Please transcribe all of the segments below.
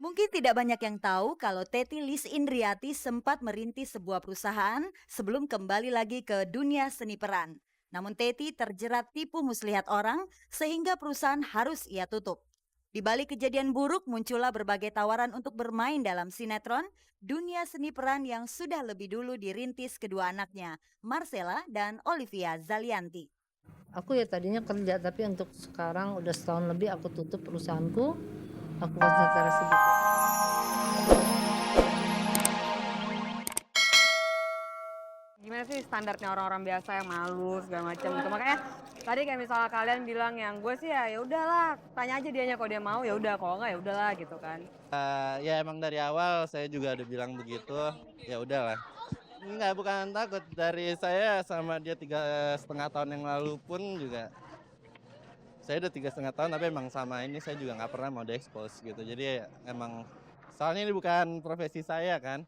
Mungkin tidak banyak yang tahu kalau Teti Lis Indriati sempat merintis sebuah perusahaan sebelum kembali lagi ke dunia seni peran. Namun Teti terjerat tipu muslihat orang sehingga perusahaan harus ia tutup. Di balik kejadian buruk muncullah berbagai tawaran untuk bermain dalam sinetron dunia seni peran yang sudah lebih dulu dirintis kedua anaknya, Marcella dan Olivia Zalianti. Aku ya tadinya kerja, tapi untuk sekarang udah setahun lebih aku tutup perusahaanku. Aku konsentrasi di Gimana sih standarnya orang-orang biasa yang malu segala macam gitu. Makanya tadi kayak misalnya kalian bilang yang gue sih ya udahlah, tanya aja dianya kalau dia mau ya udah, kalau enggak ya udahlah gitu kan. Ya emang dari awal saya juga udah bilang begitu, ya udahlah. Enggak, bukan takut. Dari saya sama dia 3,5 tahun yang lalu pun juga, saya udah 3,5 tahun tapi emang sama ini saya juga nggak pernah mau diekspos gitu. Jadi emang, soalnya ini bukan profesi saya kan.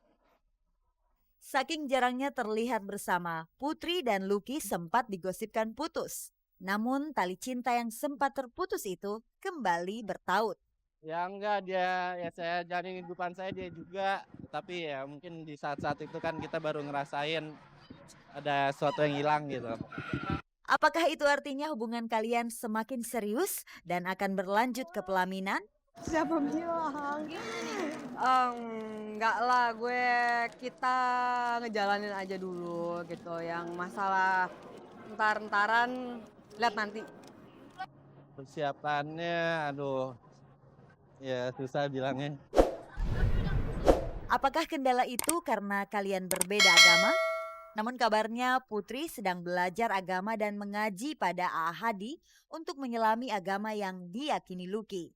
Saking jarangnya terlihat bersama, Putri dan Lucky sempat digosipkan putus. Namun tali cinta yang sempat terputus itu kembali bertaut. Ya enggak, ya saya jalani kehidupan saya dia juga. Tapi ya mungkin di saat-saat itu kan kita baru ngerasain ada sesuatu yang hilang gitu. Apakah itu artinya hubungan kalian semakin serius dan akan berlanjut ke pelaminan? Siapa bilang? Enggak lah, kita ngejalanin aja dulu gitu. Yang masalah entar-entaran lihat nanti. Persiapannya, aduh, ya susah bilangnya. Apakah kendala itu karena kalian berbeda agama? Namun kabarnya Putri sedang belajar agama dan mengaji pada Ahadi untuk menyelami agama yang diyakini Lucky.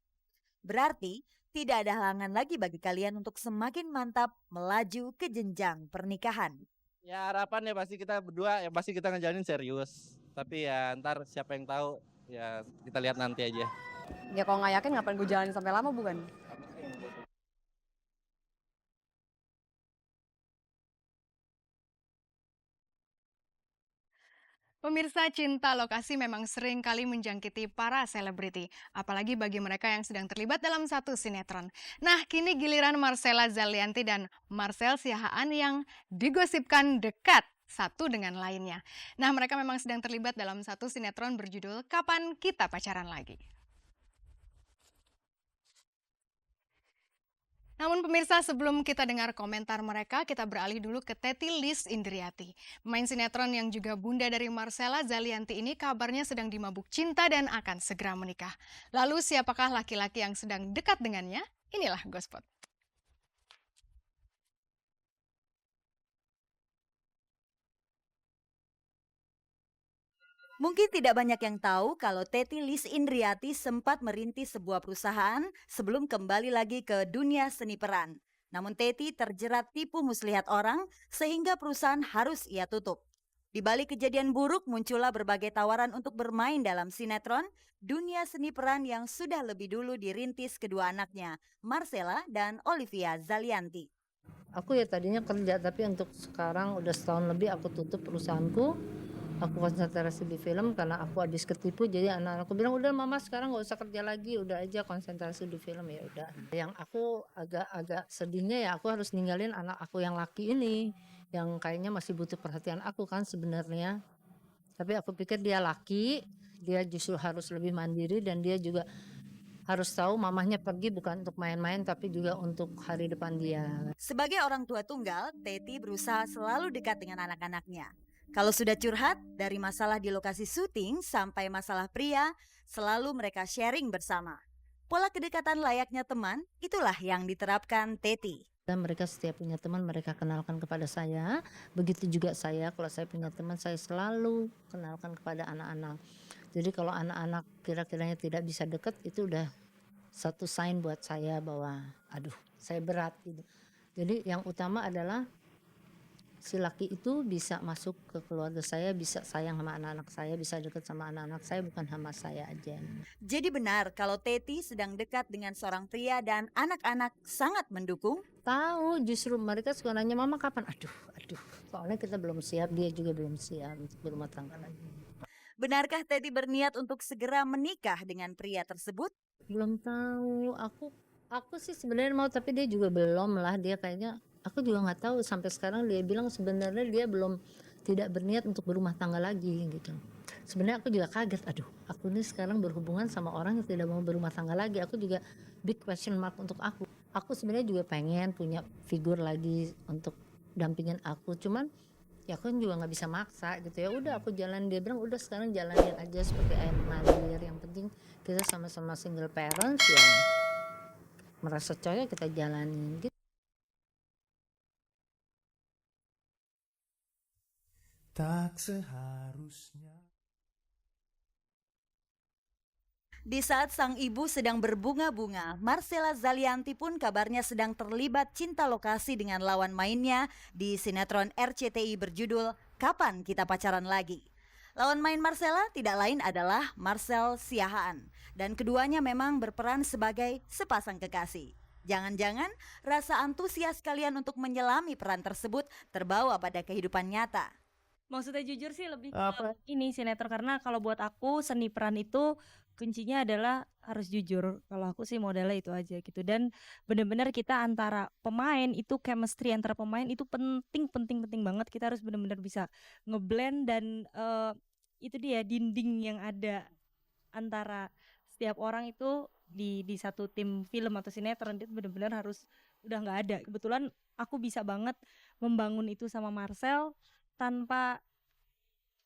Berarti tidak ada halangan lagi bagi kalian untuk semakin mantap melaju ke jenjang pernikahan. Ya harapan ya pasti kita berdua, ya pasti kita ngejalanin serius. Tapi ya ntar siapa yang tahu, ya kita lihat nanti aja. Ya kalau nggak yakin ngapain gue jalanin sampai lama bukan? Pemirsa, cinta lokasi memang sering kali menjangkiti para selebriti, apalagi bagi mereka yang sedang terlibat dalam satu sinetron. Nah, kini giliran Marcella Zalianti dan Marcel Siahaan yang digosipkan dekat satu dengan lainnya. Nah, mereka memang sedang terlibat dalam satu sinetron berjudul Kapan Kita Pacaran Lagi. Namun pemirsa, sebelum kita dengar komentar mereka, kita beralih dulu ke Teti Lis Indriati. Pemain sinetron yang juga bunda dari Marcella Zalianti ini kabarnya sedang dimabuk cinta dan akan segera menikah. Lalu siapakah laki-laki yang sedang dekat dengannya? Inilah Gospot. Mungkin tidak banyak yang tahu kalau Teti Lis Indriati sempat merintis sebuah perusahaan sebelum kembali lagi ke dunia seni peran. Namun Teti terjerat tipu muslihat orang sehingga perusahaan harus ia tutup. Di balik kejadian buruk muncullah berbagai tawaran untuk bermain dalam sinetron dunia seni peran yang sudah lebih dulu dirintis kedua anaknya, Marcella dan Olivia Zalianti. Aku ya tadinya kerja, tapi untuk sekarang udah setahun lebih aku tutup perusahaanku. Aku konsentrasi di film karena aku habis ketipu. Jadi anak-anakku bilang udah mama sekarang nggak usah kerja lagi, udah aja konsentrasi di film. Ya udah. Yang aku agak sedihnya ya aku harus ninggalin anak aku yang laki ini, yang kayaknya masih butuh perhatian aku kan sebenarnya. Tapi aku pikir dia laki, dia justru harus lebih mandiri dan dia juga harus tahu mamahnya pergi bukan untuk main-main tapi juga untuk hari depan dia. Sebagai orang tua tunggal, Teti berusaha selalu dekat dengan anak-anaknya. Kalau sudah curhat, dari masalah di lokasi syuting sampai masalah pria, selalu mereka sharing bersama. Pola kedekatan layaknya teman, itulah yang diterapkan Teti. Dan mereka setiap punya teman mereka kenalkan kepada saya. Begitu juga saya, kalau saya punya teman saya selalu kenalkan kepada anak-anak. Jadi kalau anak-anak kira-kiranya tidak bisa dekat, itu udah satu sign buat saya bahwa aduh saya berat gitu. Jadi yang utama adalah si laki itu bisa masuk ke keluarga saya, bisa sayang sama anak-anak saya, bisa dekat sama anak-anak saya, bukan sama saya aja. Jadi benar kalau Teti sedang dekat dengan seorang pria dan anak-anak sangat mendukung? Tahu, justru mereka suka nanya mama kapan? Aduh, soalnya kita belum siap, dia juga belum siap untuk berumah tangga lagi. Benarkah Teti berniat untuk segera menikah dengan pria tersebut? Belum tahu, Aku sih sebenarnya mau, tapi dia juga belum lah. Dia kayaknya, aku juga nggak tahu sampai sekarang. Dia bilang sebenarnya dia belum, tidak berniat untuk berumah tangga lagi gitu. Sebenarnya aku juga kaget. Aduh, aku ini sekarang berhubungan sama orang yang tidak mau berumah tangga lagi. Aku juga big question mark untuk aku. Aku sebenarnya juga pengen punya figur lagi untuk dampingin aku. Cuman ya aku juga nggak bisa maksa gitu. Ya udah aku jalan. Dia bilang udah sekarang jalanin aja seperti ayam mengalir. Yang penting kita sama-sama single parents ya. Merasa cocok kita jalanin gitu. Tak seharusnya. Di saat sang ibu sedang berbunga-bunga, Marcella Zalianty pun kabarnya sedang terlibat cinta lokasi dengan lawan mainnya di sinetron RCTI berjudul Kapan Kita Pacaran Lagi. Lawan main Marcella tidak lain adalah Marcel Siahaan, dan keduanya memang berperan sebagai sepasang kekasih. Jangan-jangan rasa antusias kalian untuk menyelami peran tersebut terbawa pada kehidupan nyata. Maksudnya jujur sih lebih ke Apa? ini sinetron, karena kalau buat aku seni peran itu kuncinya adalah harus jujur. Kalau aku sih modelnya itu aja gitu, dan benar-benar kita antara pemain itu chemistry antara pemain itu penting banget. Kita harus benar-benar bisa ngeblend, dan itu dia dinding yang ada antara setiap orang itu di satu tim film atau sinetron itu benar-benar harus udah nggak ada. Kebetulan aku bisa banget membangun itu sama Marcel tanpa,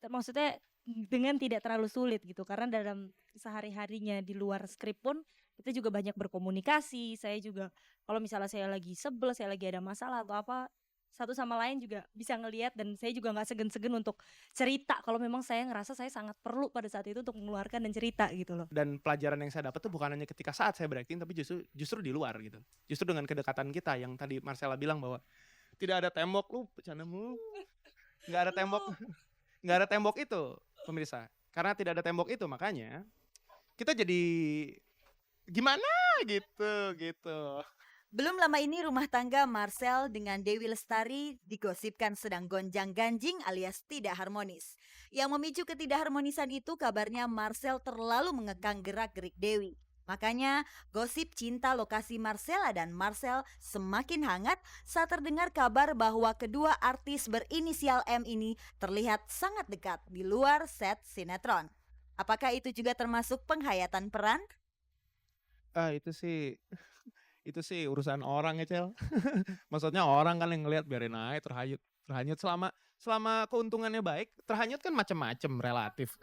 maksudnya dengan tidak terlalu sulit gitu, karena dalam sehari-harinya di luar skrip pun kita juga banyak berkomunikasi. Saya juga kalau misalnya saya lagi sebel, saya lagi ada masalah atau apa, satu sama lain juga bisa ngelihat, dan saya juga nggak segan-segan untuk cerita kalau memang saya ngerasa saya sangat perlu pada saat itu untuk mengeluarkan dan cerita gitu loh. Dan pelajaran yang saya dapat tuh bukan hanya ketika saat saya berakting, tapi justru di luar gitu. Justru dengan kedekatan kita yang tadi Marcella bilang bahwa tidak ada tembok, lu bercandamu. Nggak ada tembok. Nggak ada tembok itu, pemirsa. Karena tidak ada tembok itu, makanya kita jadi gimana gitu. Belum lama ini rumah tangga Marcel dengan Dewi Lestari digosipkan sedang gonjang-ganjing alias tidak harmonis. Yang memicu ketidakharmonisan itu kabarnya Marcel terlalu mengekang gerak-gerik Dewi. Makanya gosip cinta lokasi Marcella dan Marcel semakin hangat saat terdengar kabar bahwa kedua artis berinisial M ini terlihat sangat dekat di luar set sinetron. Apakah itu juga termasuk penghayatan peran? Itu sih urusan orang ya, Cel. Maksudnya orang kan yang ngelihat biarin aja terhanyut selama keuntungannya baik. Terhanyut kan macam-macam relatif.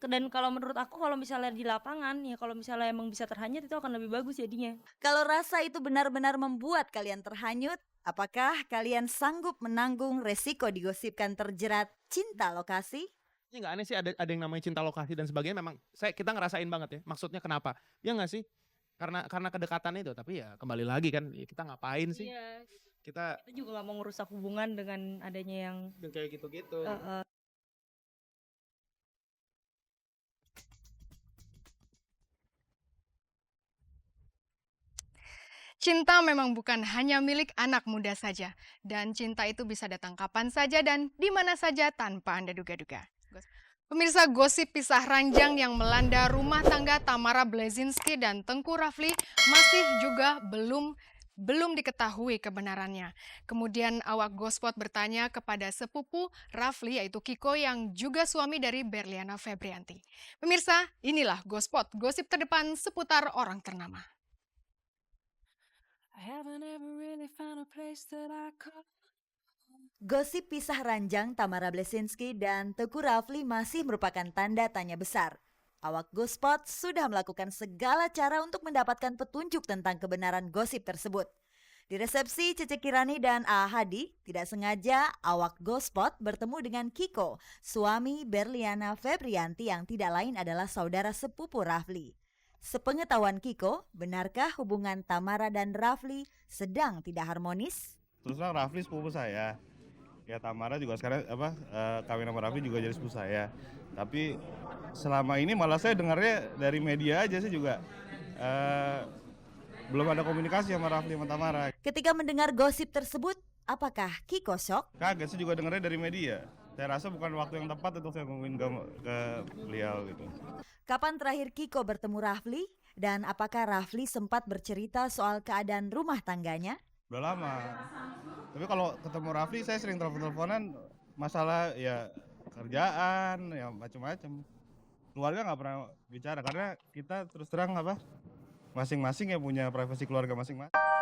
Dan kalau menurut aku, kalau misalnya di lapangan ya, kalau misalnya emang bisa terhanyut itu akan lebih bagus jadinya. Kalau rasa itu benar-benar membuat kalian terhanyut, apakah kalian sanggup menanggung resiko digosipkan terjerat cinta lokasi? Ini nggak aneh sih, ada yang namanya cinta lokasi dan sebagainya. Memang kita ngerasain banget ya. Maksudnya kenapa? Ya nggak sih? Karena kedekatan itu. Tapi ya kembali lagi kan, ya kita ngapain sih? Iya. Kita Kita juga nggak mau ngerusak hubungan dengan adanya yang kayak gitu-gitu. Cinta memang bukan hanya milik anak muda saja, dan cinta itu bisa datang kapan saja dan di mana saja tanpa Anda duga-duga. Pemirsa, gosip pisah ranjang yang melanda rumah tangga Tamara Blazinski dan Tengku Rafli masih juga belum diketahui kebenarannya. Kemudian awak Gospot bertanya kepada sepupu Rafli yaitu Kiko yang juga suami dari Berliana Febrianti. Pemirsa, inilah Gospot, gosip terdepan seputar orang ternama. Gosip pisah ranjang Tamara Blazinski dan Teuku Rafli masih merupakan tanda tanya besar. Awak Gospot sudah melakukan segala cara untuk mendapatkan petunjuk tentang kebenaran gosip tersebut. Di resepsi Cece Kirani dan A. Hadi, tidak sengaja awak Gospot bertemu dengan Kiko, suami Berliana Febrianti yang tidak lain adalah saudara sepupu Rafli. Sepengetahuan Kiko, benarkah hubungan Tamara dan Rafli sedang tidak harmonis? Terus terang Rafli sepupu saya. Ya Tamara juga sekarang kawin sama Rafli juga jadi sepupu saya. Tapi selama ini malah saya dengarnya dari media aja sih juga. Belum ada komunikasi sama Rafli sama Tamara. Ketika mendengar gosip tersebut, apakah Kiko shock? Kaget, saya juga dengarnya dari media. Saya rasa bukan waktu yang tepat untuk saya ngomongin ke beliau gitu. Kapan terakhir Kiko bertemu Rafli? Dan apakah Rafli sempat bercerita soal keadaan rumah tangganya? Udah lama. Tapi kalau ketemu Rafli saya sering telepon-teleponan masalah ya kerjaan, ya macam-macam. Keluarga nggak pernah bicara karena kita terus terang apa masing-masing ya punya privasi keluarga masing-masing.